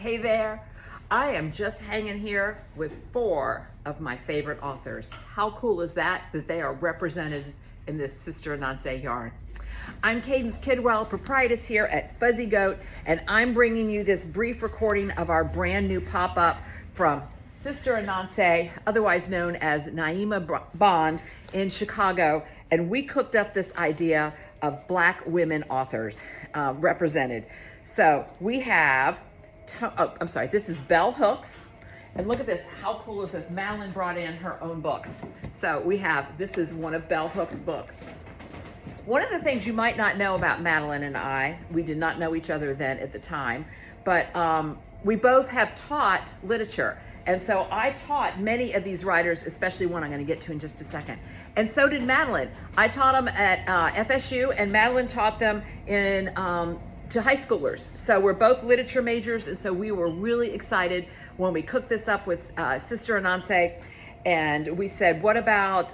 Hey there. I am just hanging here with 4 of my favorite authors. How cool is that they are represented in this Sister Ananse yarn? I'm Cadence Kidwell, proprietress here at Fuzzy Goat, and I'm bringing you this brief recording of our brand new pop-up from Sister Ananse, otherwise known as Naima Bond in Chicago. And we cooked up this idea of Black women authors represented. So we have, this is Bell Hooks. And look at this, how cool is this? Madeline brought in her own books. So this is one of Bell Hooks' books. One of the things you might not know about Madeline and I, we did not know each other then at the time, but we both have taught literature. And so I taught many of these writers, especially one I'm going to get to in just a second. And so did Madeline. I taught them at FSU, and Madeline taught them to high schoolers. So we're both literature majors, and so we were really excited when we cooked this up with Sister Ananse, and we said, what about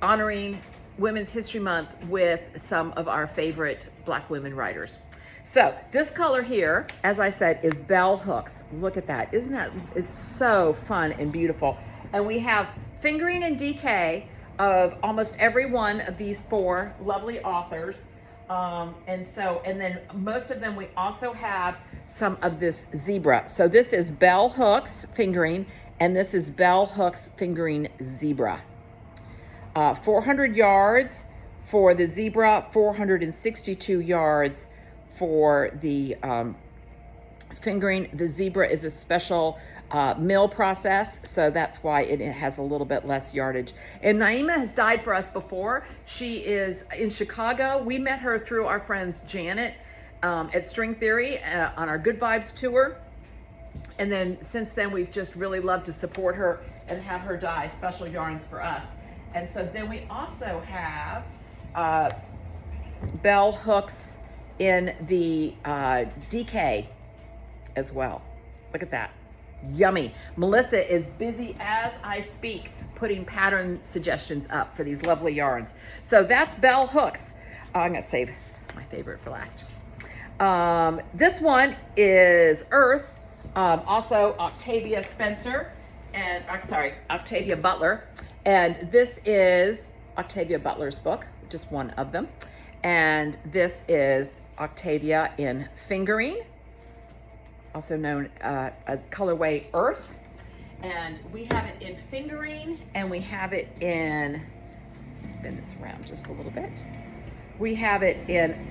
honoring Women's History Month with some of our favorite Black women writers? So this color here, as I said, is Bell Hooks. Look at that. Isn't that, it's so fun and beautiful. And we have fingering and decay of almost every one of these 4 lovely authors. And then most of them, we also have some of this zebra. So this is Bell Hooks fingering, and this is Bell Hooks fingering zebra. 400 yards for the zebra, 462 yards for the fingering. The zebra is a special mill process, so that's why it has a little bit less yardage. And Naima has dyed for us before. She is in Chicago. We met her through our friends Janet at String Theory on our Good Vibes tour. And then since then, we've just really loved to support her and have her dye special yarns for us. And so then we also have Bell Hooks in the DK as well. Look at that. Yummy. Melissa is busy as I speak putting pattern suggestions up for these lovely yarns. So that's Bell Hooks. I'm going to save my favorite for last. This one is Earth, also Octavia Spencer, and Octavia Butler. And this is Octavia Butler's book, just one of them. And this is Octavia in fingering, also known as colorway Earth. And we have it in fingering, and we have it in, spin this around just a little bit. We have it in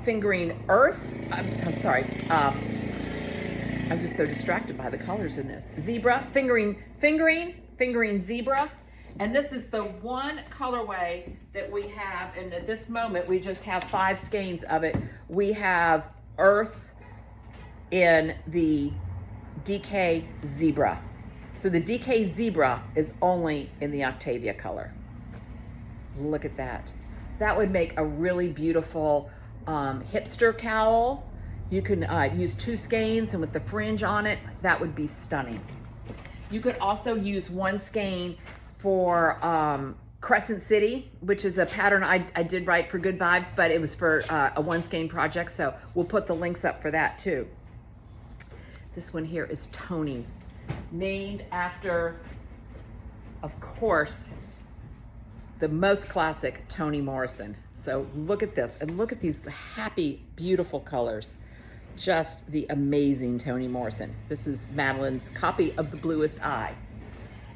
fingering Earth. I'm sorry. I'm just so distracted by the colors in this. Zebra, fingering zebra. And this is the one colorway that we have, and at this moment we just have 5 skeins of it. We have Earth in the DK Zebra. So the DK Zebra is only in the Octavia color. Look at that. That would make a really beautiful hipster cowl. You can use 2 skeins, and with the fringe on it, that would be stunning. You could also use 1 skein for Crescent City, which is a pattern I did write for Good Vibes, but it was for a 1 skein project, so we'll put the links up for that too. This one here is Toni, named after, of course, the most classic Toni Morrison. So look at this, and look at these happy, beautiful colors. Just the amazing Toni Morrison. This is Madeline's copy of The Bluest Eye.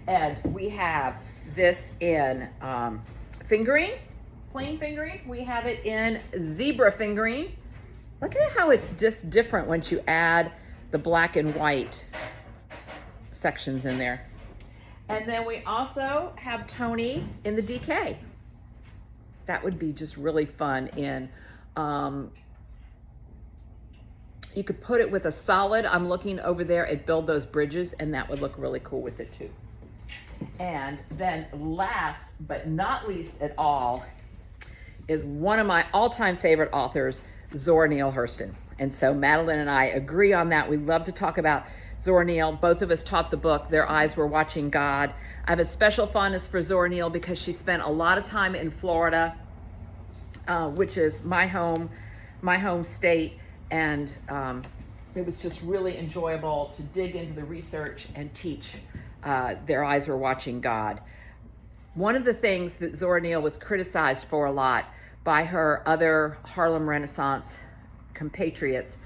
And we have this in fingering, plain fingering. We have it in zebra fingering. Look at how it's just different once you add the black and white sections in there. And then we also have Toni in the DK. That would be just really fun in, you could put it with a solid. I'm looking over there at Build Those Bridges, and that would look really cool with it too. And then last but not least at all is one of my all-time favorite authors, Zora Neale Hurston. And so Madeline and I agree on that. We love to talk about Zora Neale. Both of us taught the book, Their Eyes Were Watching God. I have a special fondness for Zora Neale because she spent a lot of time in Florida, which is my home state. And it was just really enjoyable to dig into the research and teach. Their eyes were watching God. One of the things that Zora Neale was criticized for a lot by her other Harlem Renaissance compatriots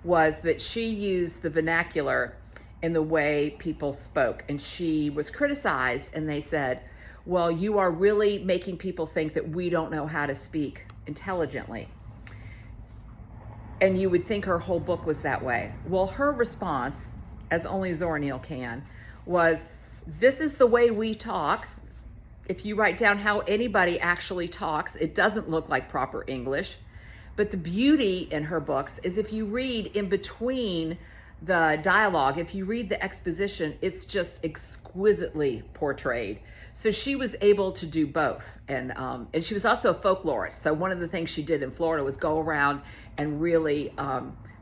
was that she used the vernacular in the way people spoke. And she was criticized, and they said, well, you are really making people think that we don't know how to speak intelligently. And you would think her whole book was that way. Well, her response, as only Zora Neale can, was, this is the way we talk. If you write down how anybody actually talks, it doesn't look like proper English. But the beauty in her books is if you read in between the dialogue, if you read the exposition, it's just exquisitely portrayed. So she was able to do both. And she was also a folklorist. So one of the things she did in Florida was go around and really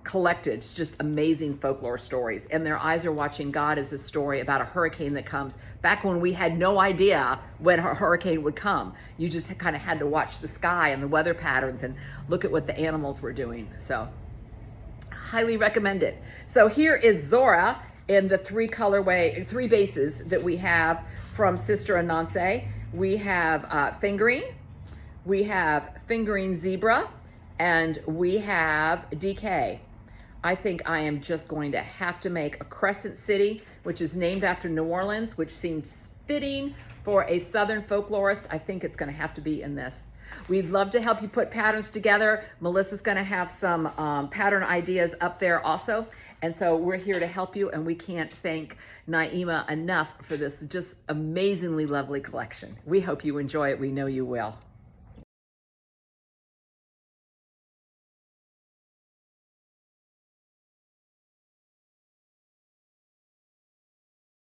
collected just amazing folklore stories. And Their Eyes Are Watching God is a story about a hurricane that comes back when we had no idea when a hurricane would come. You just kind of had to watch the sky and the weather patterns and look at what the animals were doing. So highly recommend it. So here is Zora in the three bases that we have from Sister Ananse. We have Fingering, we have Fingering Zebra, and we have DK. I think I am just going to have to make a Crescent City, which is named after New Orleans, which seems fitting for a Southern folklorist. I think it's going to have to be in this. We'd love to help you put patterns together. Melissa's going to have some pattern ideas up there also. And so we're here to help you, and we can't thank Naima enough for this just amazingly lovely collection. We hope you enjoy it. We know you will.